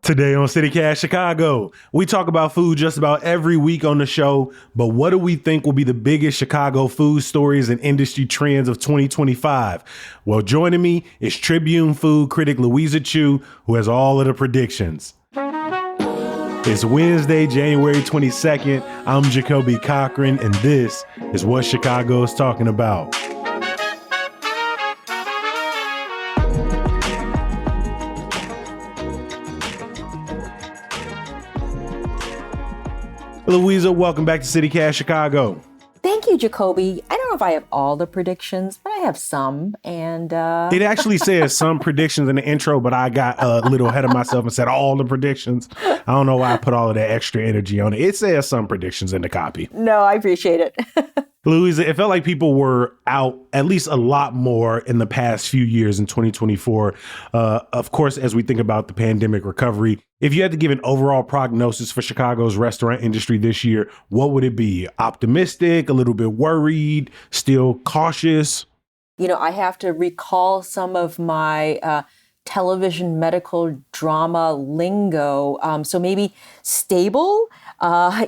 Today on CityCast Chicago, we talk about food just about every week on the show, but what do we think will be the biggest Chicago food stories and industry trends of 2025? Well, joining me is Tribune food critic Louisa Chu, who has all of the predictions. It's Wednesday, January 22nd. I'm Jacoby Cochran, and this is what Chicago is talking about. Louisa, welcome back to CityCast Chicago. Thank you, Jacoby. I don't know if I have all the predictions, but I have some. And it actually says some predictions in the intro, but I got a little ahead of myself and said all the predictions. I don't know why I put all of that extra energy on it. It says some predictions in the copy. No, I appreciate it. Louisa, it felt like people were out at least a lot more in the past few years in 2024. Of course, as we think about the pandemic recovery, if you had to give an overall prognosis for Chicago's restaurant industry this year, what would it be? Optimistic, a little bit worried, still cautious? You know, I have to recall some of my television medical drama lingo. So maybe stable,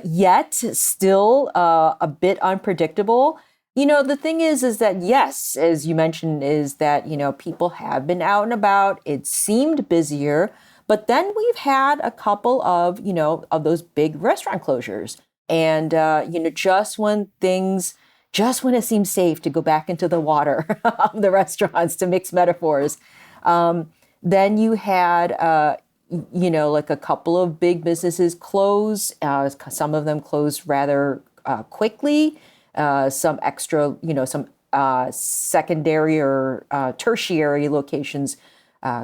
yet still a bit unpredictable. You know, the thing is that, yes, as you mentioned, is that, you know, people have been out and about. It seemed busier. But then we've had a couple of, you know, of those big restaurant closures. And, you know, just when it seems safe to go back into the water of the restaurants, to mix metaphors, then you had, you know, like a couple of big businesses close. Some of them closed rather quickly. Some extra, you know, some secondary or tertiary locations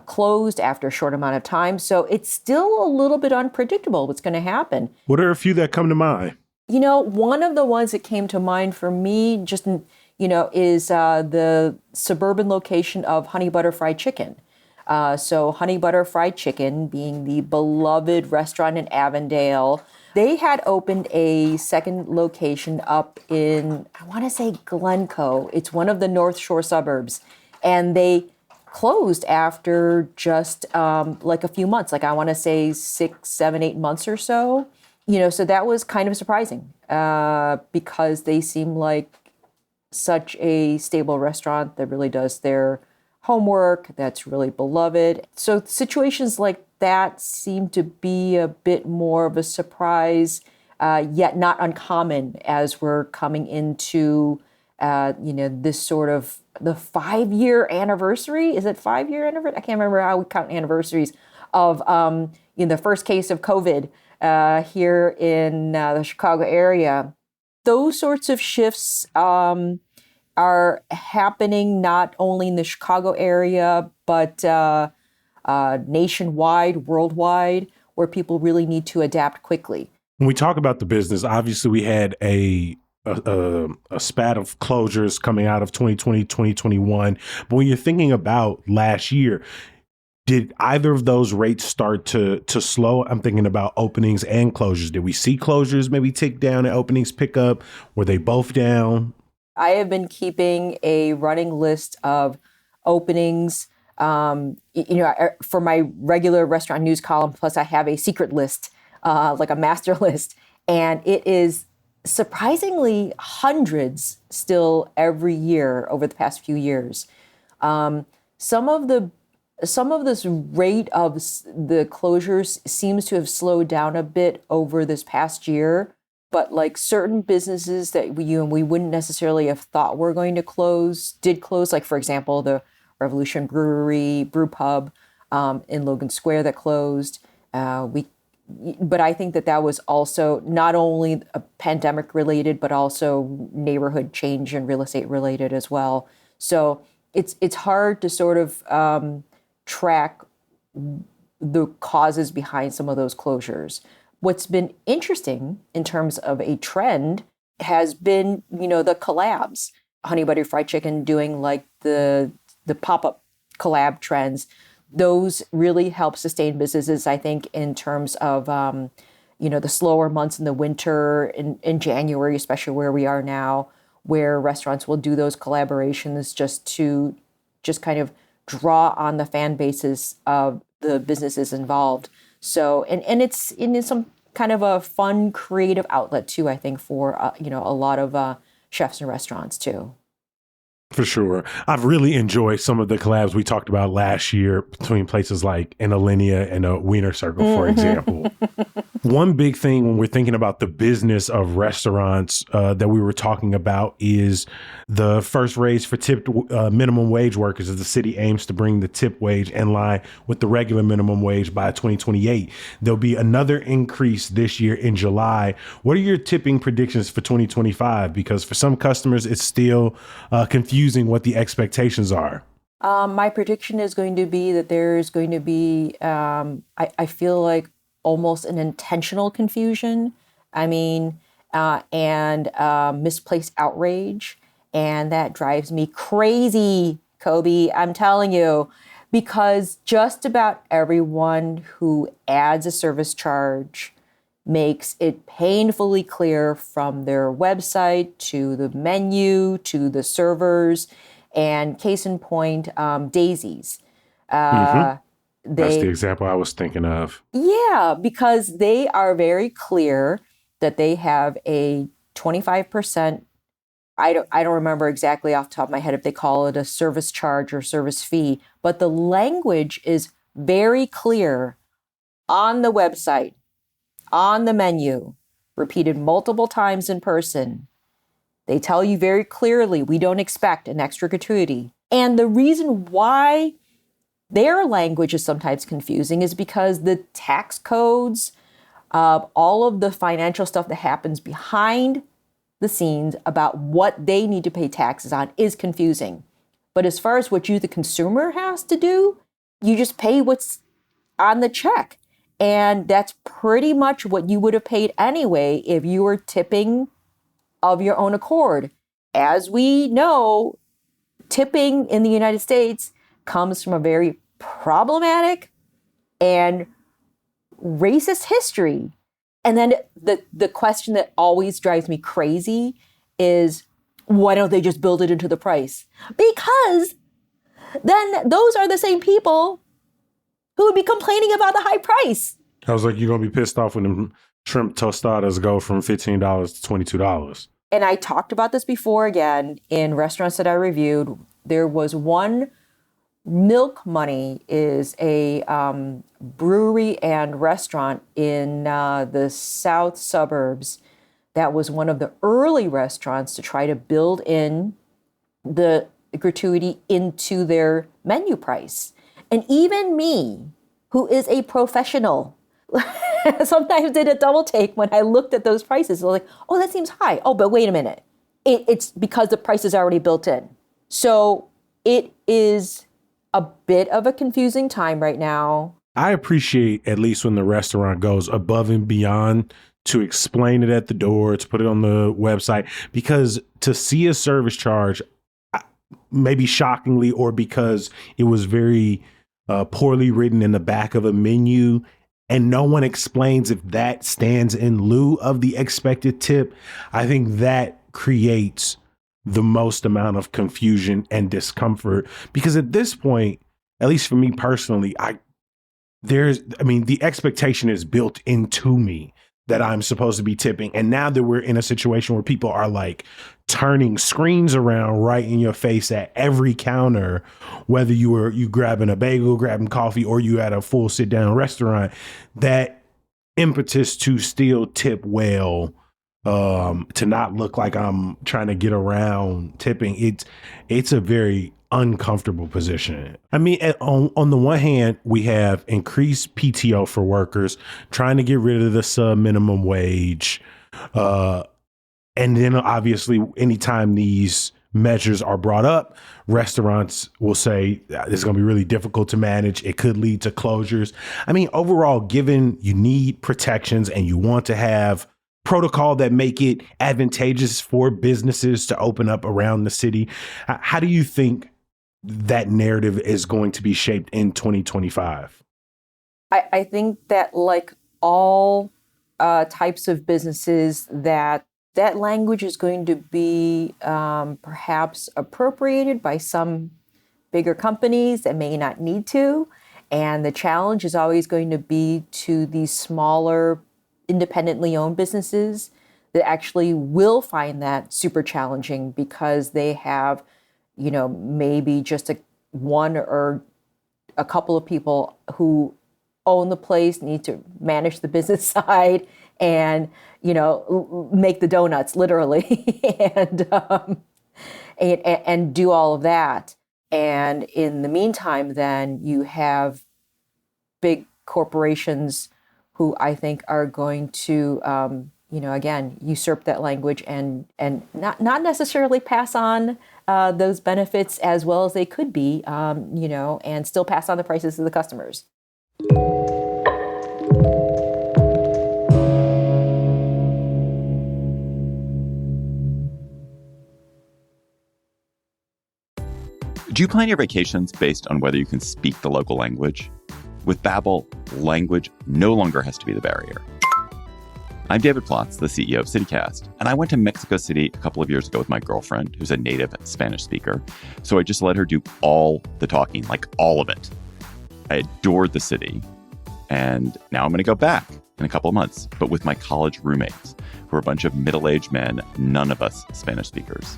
closed after a short amount of time. So it's still a little bit unpredictable what's going to happen. What are a few that come to mind? You know, one of the ones that came to mind for me just, you know, is the suburban location of Honey Butter Fried Chicken. So Honey Butter Fried Chicken being the beloved restaurant in Avondale, they had opened a second location up in, I want to say Glencoe. It's one of the North Shore suburbs. And they closed after just like a few months, like I want to say 6, 7, 8 months or so. You know, so that was kind of surprising because they seem like such a stable restaurant that really does their homework, that's really beloved. So situations like that seem to be a bit more of a surprise, yet not uncommon as we're coming into, you know, this sort of the 5-year anniversary. Is it 5-year anniversary? I can't remember how we count anniversaries of you know, the first case of COVID here in the Chicago area. Those sorts of shifts are happening not only in the Chicago area, but nationwide, worldwide, where people really need to adapt quickly. When we talk about the business, obviously we had a spat of closures coming out of 2020, 2021. But when you're thinking about last year, did either of those rates start to slow? I'm thinking about openings and closures. Did we see closures maybe tick down and openings pick up? Were they both down? I have been keeping a running list of openings, you know, for my regular restaurant news column. Plus I have a secret list, like a master list. And it is surprisingly hundreds still every year over the past few years. Some of this rate of the closures seems to have slowed down a bit over this past year, but like certain businesses that we wouldn't necessarily have thought were going to close did close. Like, for example, the Revolution Brewery Brew Pub in Logan Square that closed. But I think that was also not only a pandemic related, but also neighborhood change and real estate related as well. So it's hard to sort of track the causes behind some of those closures. What's been interesting in terms of a trend has been, you know, the collabs. Honey Butter Fried Chicken doing like the pop-up collab trends. Those really help sustain businesses, I think, in terms of, you know, the slower months in the winter, in January, especially where we are now, where restaurants will do those collaborations just kind of draw on the fan bases of the businesses involved. So, and it's in some kind of a fun, creative outlet too, I think, for, a lot of chefs and restaurants too. For sure. I've really enjoyed some of the collabs we talked about last year between places like an Alinea and a Wiener Circle, for example. One big thing when we're thinking about the business of restaurants that we were talking about is the first raise for tipped minimum wage workers, as the city aims to bring the tip wage in line with the regular minimum wage by 2028. There'll be another increase this year in July. What are your tipping predictions for 2025? Because for some customers, it's still confusing what the expectations are. My prediction is going to be that there's going to be, I feel like, almost an intentional confusion. I mean, and misplaced outrage. And that drives me crazy, Kobe, I'm telling you, because just about everyone who adds a service charge makes it painfully clear from their website to the menu to the servers. And case in point, Daisy's. That's the example I was thinking of. Yeah, because they are very clear that they have a 25%. I don't remember exactly off the top of my head if they call it a service charge or service fee, but the language is very clear on the website, on the menu, repeated multiple times in person. They tell you very clearly, we don't expect an extra gratuity. And the reason why their language is sometimes confusing is because the tax codes, all of the financial stuff that happens behind the scenes about what they need to pay taxes on is confusing. But as far as what you, the consumer, has to do, you just pay what's on the check. And that's pretty much what you would have paid anyway if you were tipping of your own accord. As we know, tipping in the United States comes from a very problematic and racist history. And then the question that always drives me crazy is, why don't they just build it into the price? Because then those are the same people who would be complaining about the high price. I was like, you're going to be pissed off when the shrimp tostadas go from $15 to $22. And I talked about this before again in restaurants that I reviewed. There was one, Milk Money is a brewery and restaurant in the south suburbs. That was one of the early restaurants to try to build in the gratuity into their menu price. And even me, who is a professional, sometimes did a double take when I looked at those prices. I was like, oh, that seems high. Oh, but wait a minute. It's because the price is already built in. So it is a bit of a confusing time right now. I appreciate at least when the restaurant goes above and beyond to explain it at the door, to put it on the website, because to see a service charge, maybe shockingly, or because it was very poorly written in the back of a menu, and no one explains if that stands in lieu of the expected tip, I think that creates the most amount of confusion and discomfort. Because at this point, at least for me personally, the expectation is built into me that I'm supposed to be tipping. And now that we're in a situation where people are like turning screens around right in your face at every counter, whether you grabbing a bagel, grabbing coffee, or you at a full sit down restaurant, that impetus to still tip well, to not look like I'm trying to get around tipping, it's a very uncomfortable position. I mean, on the one hand, we have increased PTO for workers, trying to get rid of the sub minimum wage. And then obviously, anytime these measures are brought up, restaurants will say it's going to be really difficult to manage. It could lead to closures. I mean, overall, given you need protections and you want to have protocol that make it advantageous for businesses to open up around the city, how do you think that narrative is going to be shaped in 2025? I think that, like all types of businesses, that language is going to be perhaps appropriated by some bigger companies that may not need to. And the challenge is always going to be to these smaller, independently owned businesses that actually will find that super challenging because they have, maybe just one or a couple of people who own the place, need to manage the business side and, make the donuts literally and do all of that. And in the meantime, then you have big corporations who I think are going to, again, usurp that language and not necessarily pass on those benefits as well as they could be, and still pass on the prices to the customers. Do you plan your vacations based on whether you can speak the local language? With Babbel, language no longer has to be the barrier. I'm David Plotz, the CEO of CityCast, and I went to Mexico City a couple of years ago with my girlfriend, who's a native Spanish speaker, so I just let her do all the talking, like all of it. I adored the city, and now I'm going to go back in a couple of months, but with my college roommates, who are a bunch of middle-aged men, none of us Spanish speakers.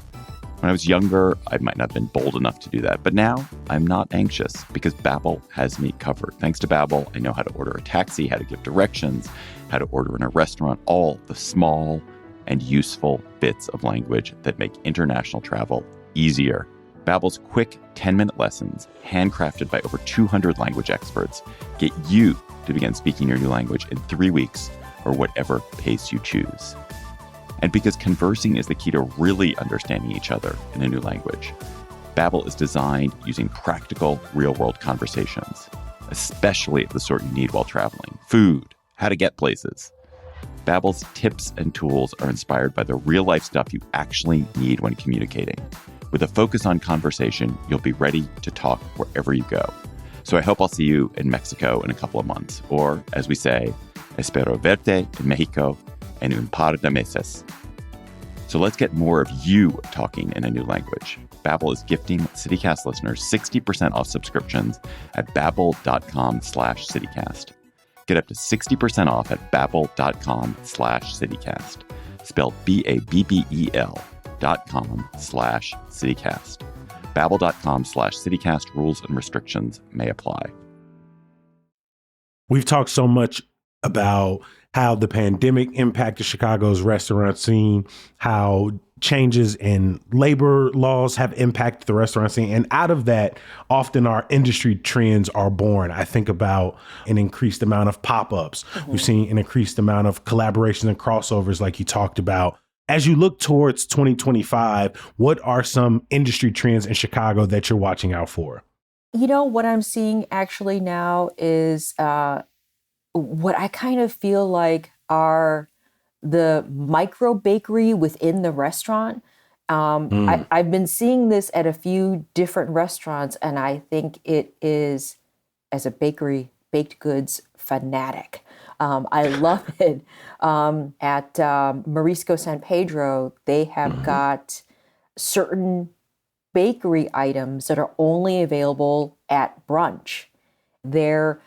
When I was younger, I might not have been bold enough to do that, but now I'm not anxious because Babbel has me covered. Thanks to Babbel, I know how to order a taxi, how to give directions, how to order in a restaurant, all the small and useful bits of language that make international travel easier. Babbel's quick 10-minute lessons, handcrafted by over 200 language experts, get you to begin speaking your new language in 3 weeks or whatever pace you choose. And because conversing is the key to really understanding each other in a new language, Babbel is designed using practical, real-world conversations, especially the sort you need while traveling. Food, how to get places. Babbel's tips and tools are inspired by the real-life stuff you actually need when communicating. With a focus on conversation, you'll be ready to talk wherever you go. So I hope I'll see you in Mexico in a couple of months. Or, as we say, espero verte en Mexico en un par de meses. So let's get more of you talking in a new language. Babbel is gifting CityCast listeners 60% off subscriptions at babbel.com/CityCast. Get up to 60% off at babbel.com/CityCast. Spelled BABBEL.com/CityCast. Babbel.com/CityCast. Rules and restrictions may apply. We've talked so much about how the pandemic impacted Chicago's restaurant scene, how changes in labor laws have impacted the restaurant scene. And out of that, often our industry trends are born. I think about an increased amount of pop-ups. Mm-hmm. We've seen an increased amount of collaborations and crossovers like you talked about. As you look towards 2025, what are some industry trends in Chicago that you're watching out for? What I'm seeing actually now is what I kind of feel like are the micro bakery within the restaurant. I've been seeing this at a few different restaurants, and I think it is, as a bakery, baked goods fanatic. I love it. At Marisco San Pedro, they have got certain bakery items that are only available at brunch. Their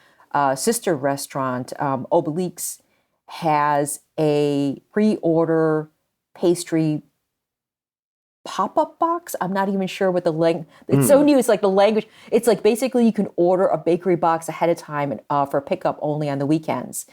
sister restaurant, Obelix, has a pre-order pastry pop-up box. I'm not even sure what the language. It's so new. It's like the language. It's like basically you can order a bakery box ahead of time for pickup only on the weekends.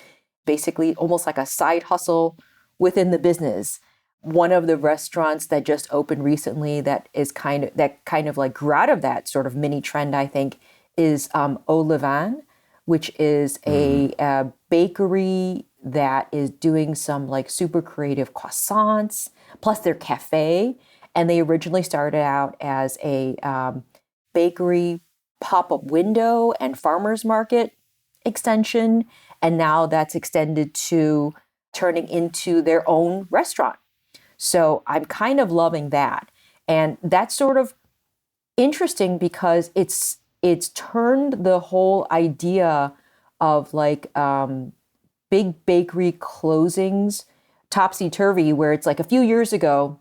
Basically, almost like a side hustle within the business. One of the restaurants that just opened recently that kind of like grew out of that sort of mini trend, I think, is Au Levain, which is a bakery that is doing some like super creative croissants, plus their cafe. And they originally started out as a bakery pop-up window and farmers market extension. And now that's extended to turning into their own restaurant. So I'm kind of loving that. And that's sort of interesting because it's turned the whole idea of like big bakery closings topsy-turvy, where it's like a few years ago,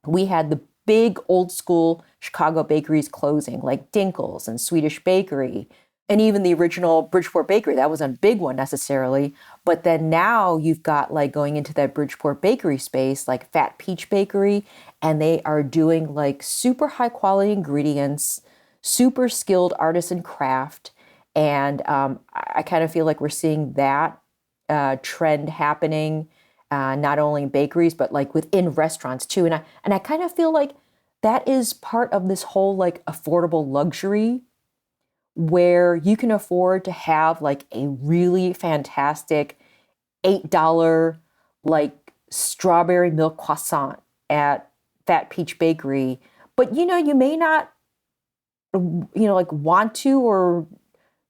we had the big old school Chicago bakeries closing, like Dinkles and Swedish Bakery. And even the original Bridgeport Bakery, that wasn't a big one necessarily. But then now you've got like going into that Bridgeport Bakery space, like Fat Peach Bakery, and they are doing like super high quality ingredients, super skilled artisan craft. And I kind of feel like we're seeing that trend happening, not only in bakeries, but like within restaurants too. And I kind of feel like that is part of this whole like affordable luxury where you can afford to have like a really fantastic $8 like strawberry milk croissant at Fat Peach Bakery. But you may not like want to or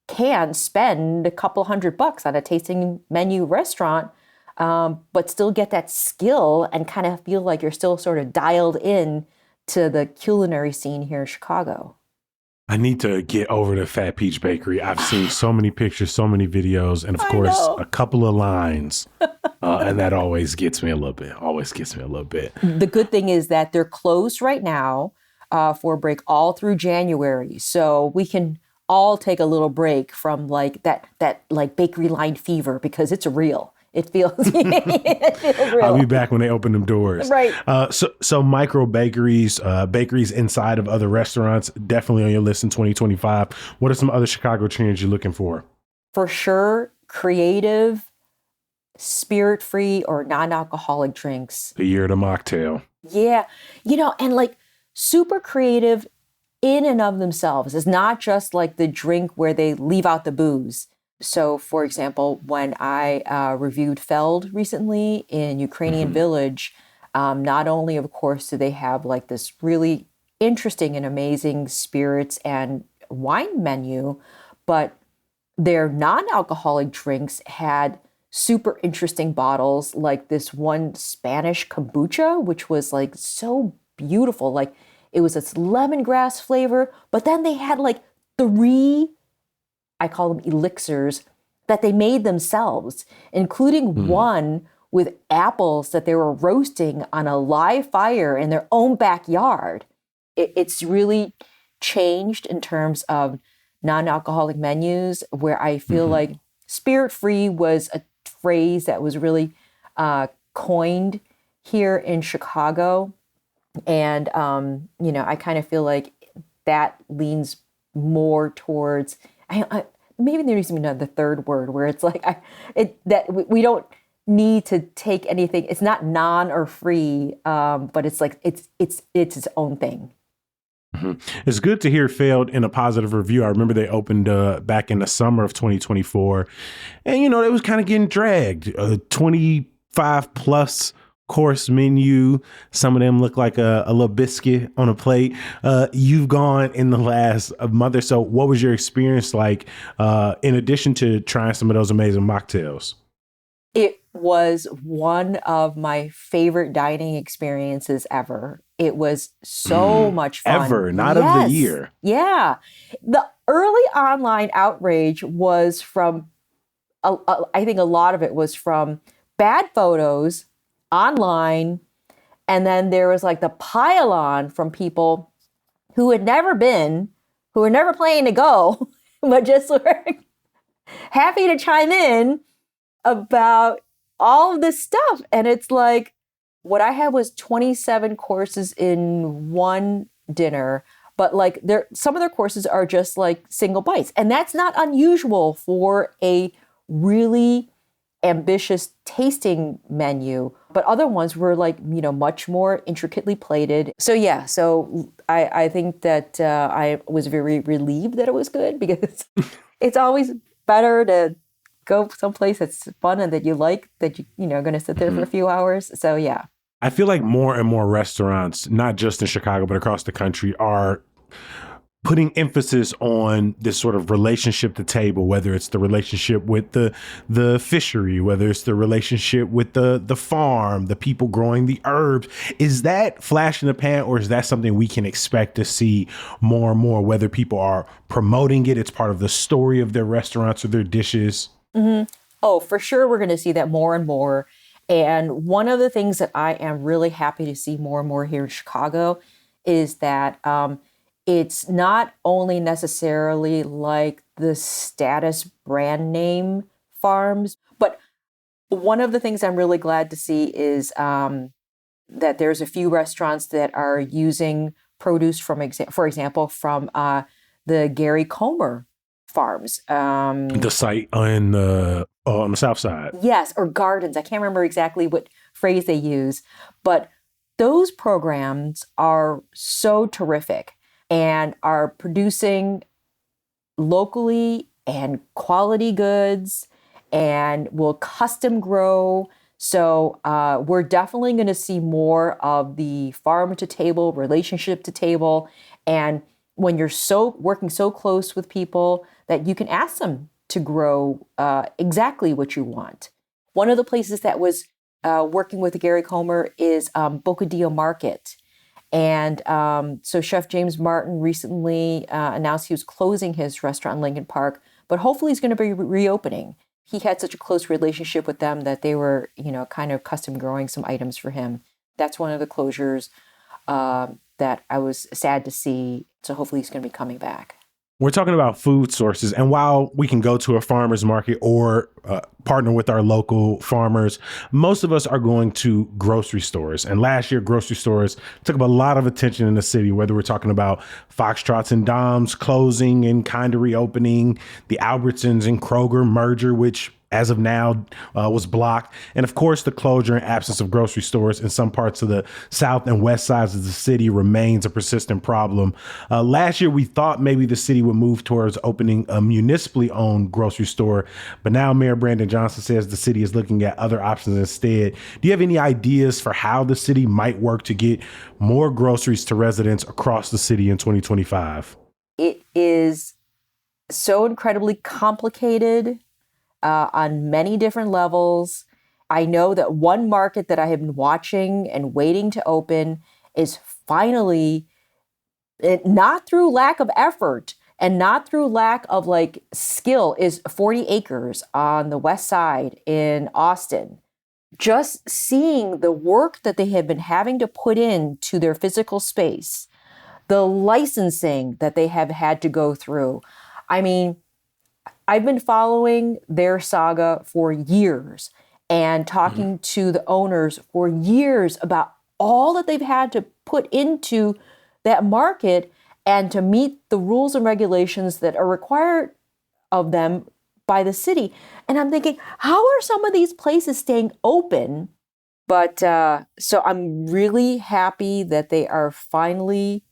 can spend a couple $100 on a tasting menu restaurant, but still get that skill and kind of feel like you're still sort of dialed in to the culinary scene here in Chicago. I need to get over to Fat Peach Bakery. I've seen so many pictures, so many videos, and of course, a couple of lines. And that always gets me a little bit. The good thing is that they're closed right now for a break all through January. So we can all take a little break from like that like bakery line fever because it's real. It feels, it feels real. I'll be back when they open them doors. Right. So micro bakeries, bakeries inside of other restaurants, definitely on your list in 2025. What are some other Chicago trends you're looking for? For sure, creative, spirit-free or non-alcoholic drinks. The year of the mocktail. Yeah. And like super creative in and of themselves. It's not just like the drink where they leave out the booze. So, for example, when I reviewed Feld recently in Ukrainian Village, not only, of course, do they have like this really interesting and amazing spirits and wine menu, but their non-alcoholic drinks had super interesting bottles, like this one Spanish kombucha, which was like so beautiful. Like it was this lemongrass flavor, but then they had like 3, I call them elixirs, that they made themselves, including one with apples that they were roasting on a live fire in their own backyard. It's really changed in terms of non-alcoholic menus, where I feel like spirit-free was a phrase that was really coined here in Chicago. And, I kind of feel like that leans more towards, maybe there needs to be another third word where it's like that we don't need to take anything. It's not non or free, but it's like it's its own thing. It's good to hear Failed in a positive review. I remember they opened back in the summer of 2024, and it was kind of getting dragged. 25 plus course menu. Some of them look like a little biscuit on a plate. You've gone in the last month or so. What was your experience like in addition to trying some of those amazing mocktails? It was one of my favorite dining experiences ever. It was so much fun. Ever, not of the year. Yeah. The early online outrage was from, I think a lot of it was from bad photos online. And then there was like the pile on from people who had never been, who were never planning to go, but just were happy to chime in about all of this stuff. And it's like, what I had was 27 courses in one dinner, but like some of their courses are just like single bites. And that's not unusual for a really ambitious tasting menu, but other ones were like, much more intricately plated. So yeah, I think that I was very relieved that it was good, because it's always better to go someplace that's fun and that you like, that you're going to sit there for a few hours. So yeah. I feel like more and more restaurants, not just in Chicago, but across the country, are putting emphasis on this sort of relationship to table, whether it's the relationship with the fishery, whether it's the relationship with the farm, the people growing the herbs. Is that flash in the pan, or is that something we can expect to see more and more, whether people are promoting it, it's part of the story of their restaurants or their dishes? Mm-hmm. Oh, for sure. We're going to see that more and more. And one of the things that I am really happy to see more and more here in Chicago is that it's not only necessarily like the status brand name farms, but one of the things I'm really glad to see is that there's a few restaurants that are using produce from, for example, from the Gary Comer farms. The site on the south side. Yes, or gardens. I can't remember exactly what phrase they use, but those programs are so terrific and are producing locally and quality goods and will custom grow. So we're definitely going to see more of the farm to table, relationship to table. And when you're working so close with people that you can ask them to grow exactly what you want. One of the places that was working with Gary Comer is Bocadillo Market. And so Chef James Martin recently announced he was closing his restaurant in Lincoln Park, but hopefully he's going to be reopening. He had such a close relationship with them that they were, kind of custom growing some items for him. That's one of the closures that I was sad to see. So hopefully he's going to be coming back. We're talking about food sources. And while we can go to a farmer's market or partner with our local farmers, most of us are going to grocery stores. And last year, grocery stores took up a lot of attention in the city, whether we're talking about Foxtrots and Dom's closing and kind of reopening, the Albertsons and Kroger merger, which as of now was blocked. And of course, the closure and absence of grocery stores in some parts of the south and west sides of the city remains a persistent problem. Last year, we thought maybe the city would move towards opening a municipally owned grocery store. But now Mayor Brandon Johnson says the city is looking at other options instead. Do you have any ideas for how the city might work to get more groceries to residents across the city in 2025? It is so incredibly complicated on many different levels. I know that one market that I have been watching and waiting to open is finally, not through lack of effort and not through lack of skill, is 40 acres on the west side in Austin. Just seeing the work that they have been having to put into their physical space, the licensing that they have had to go through. I mean, I've been following their saga for years and talking to the owners for years about all that they've had to put into that market and to meet the rules and regulations that are required of them by the city. And I'm thinking, how are some of these places staying open? But so I'm really happy that they are finally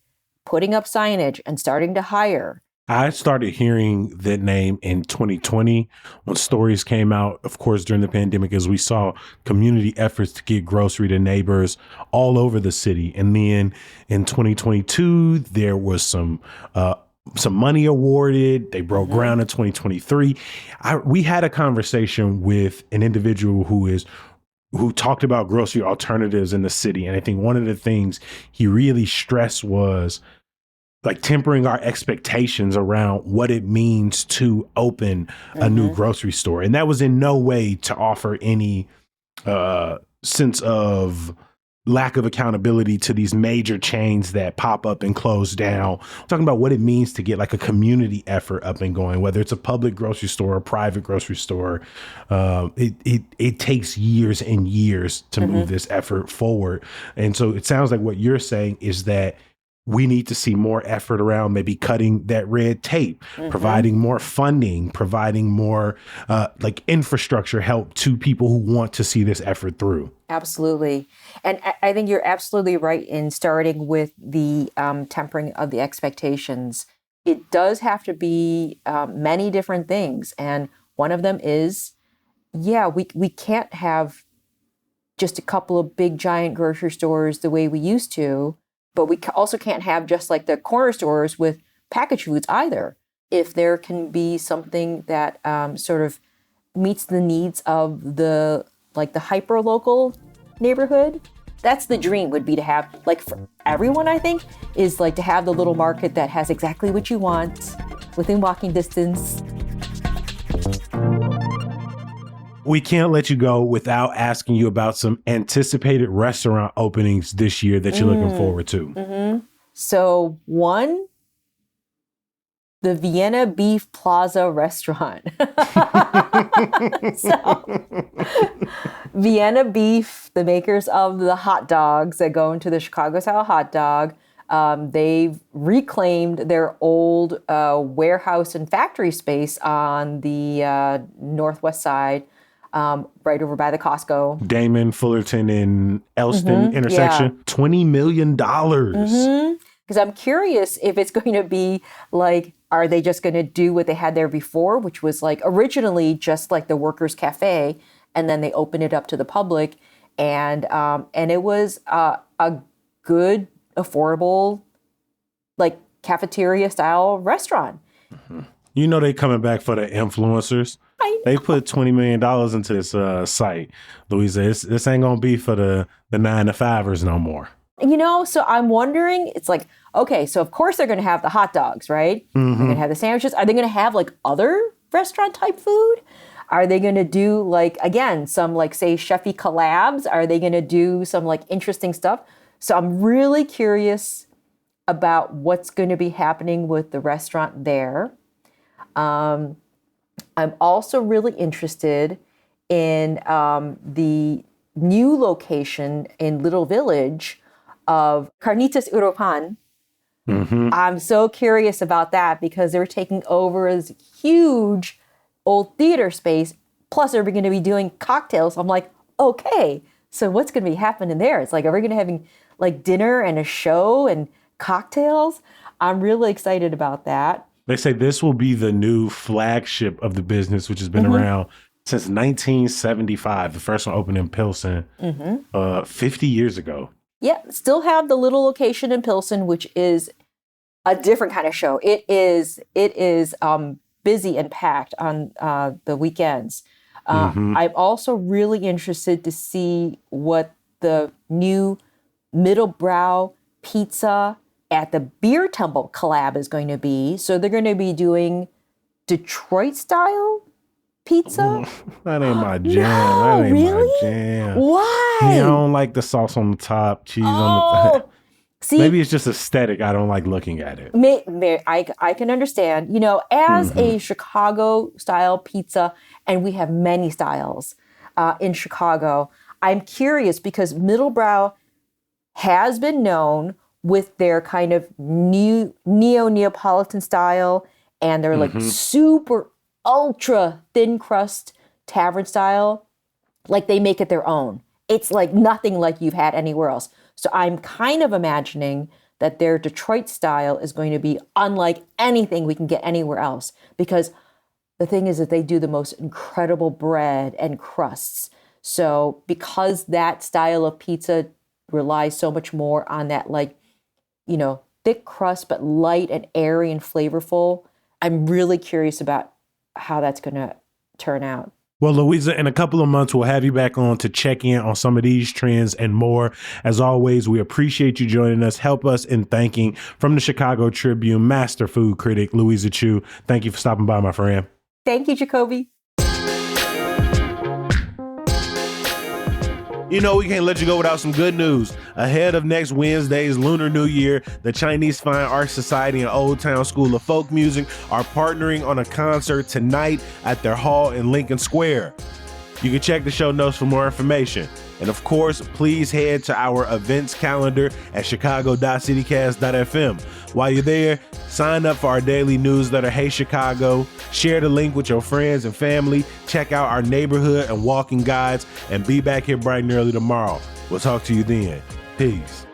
putting up signage and starting to hire. I started hearing that name in 2020 when stories came out, of course, during the pandemic, as we saw community efforts to get grocery to neighbors all over the city. And then in 2022, there was some money awarded. They broke ground in 2023. We had a conversation with an individual who talked about grocery alternatives in the city. And I think one of the things he really stressed was tempering our expectations around what it means to open a new grocery store. And that was in no way to offer any sense of lack of accountability to these major chains that pop up and close down. I'm talking about what it means to get a community effort up and going, whether it's a public grocery store or a private grocery store. It takes years and years to move this effort forward. And so it sounds like what you're saying is that we need to see more effort around maybe cutting that red tape, providing more funding, providing more infrastructure help to people who want to see this effort through. Absolutely. And I think you're absolutely right in starting with the tempering of the expectations. It does have to be many different things. And one of them is, we can't have just a couple of big giant grocery stores the way we used to. But we also can't have just the corner stores with packaged foods either. If there can be something that sort of meets the needs of the hyper local neighborhood, that's the dream, would be to have for everyone, I think, is to have the little market that has exactly what you want within walking distance. We can't let you go without asking you about some anticipated restaurant openings this year that you're looking forward to. So one the Vienna Beef Plaza restaurant. So, Vienna Beef, the makers of the hot dogs that go into the Chicago-style hot dog, they've reclaimed their old warehouse and factory space on the northwest side, right over by the Costco. Damon, Fullerton, and Elston intersection. Yeah. $20 million. Because I'm curious if it's going to be like, are they just going to do what they had there before, which was like originally just like the Workers Cafe, and then they opened it up to the public, and it was a good, affordable, like cafeteria style restaurant. You know they coming back for the influencers. They put $20 million into this site, Louisa. This ain't gonna be for the 9-to-5ers no more. You know, so I'm wondering, it's like, okay, so of course they're going to have the hot dogs, right? They're going to have the sandwiches. Are they going to have like other restaurant type food? Are they going to do like, again, some like say chefy collabs? Are they going to do some like interesting stuff? So I'm really curious about what's going to be happening with the restaurant there. I'm also really interested in the new location in Little Village of Carnitas Urupan. I'm so curious about that because they're taking over this huge old theater space. Plus, they're going to be doing cocktails. I'm like, okay, so what's going to be happening there? It's like, are we going to having like dinner and a show and cocktails? I'm really excited about that. They say this will be the new flagship of the business, which has been around since 1975. The first one opened in Pilsen 50 years ago. Yeah, still have the little location in Pilsen, which is a different kind of show. It is busy and packed on the weekends. I'm also really interested to see what the new middlebrow pizza at the Beer Temple collab is going to be. So they're going to be doing Detroit style pizza. That ain't my jam. No, that ain't really? my jam. Why? Yeah, I don't like the sauce on the top, cheese on the See, maybe it's just aesthetic. I don't like looking at it. I can understand. You know, as a Chicago style pizza, and we have many styles in Chicago, I'm curious because Middlebrow has been known with their kind of neo-Neapolitan style and their like super ultra thin crust tavern style. Like they make it their own. It's like nothing like you've had anywhere else. So I'm kind of imagining that their Detroit style is going to be unlike anything we can get anywhere else. Because the thing is that they do the most incredible bread and crusts. So because that style of pizza relies so much more on that, like, you know, thick crust, but light and airy and flavorful, I'm really curious about how that's going to turn out. Well, Louisa, in a couple of months, we'll have you back on to check in on some of these trends and more. As always, we appreciate you joining us. Help us in thanking from the Chicago Tribune, master food critic, Louisa Chu. Thank you for stopping by, my friend. Thank you, Jacoby. You know, we can't let you go without some good news. Ahead of next Wednesday's Lunar New Year, the Chinese Fine Arts Society and Old Town School of Folk Music are partnering on a concert tonight at their hall in Lincoln Square. You can check the show notes for more information. And of course, please head to our events calendar at chicago.citycast.fm. While you're there, sign up for our daily newsletter, Hey Chicago. Share the link with your friends and family. Check out our neighborhood and walking guides, and be back here bright and early tomorrow. We'll talk to you then. Peace.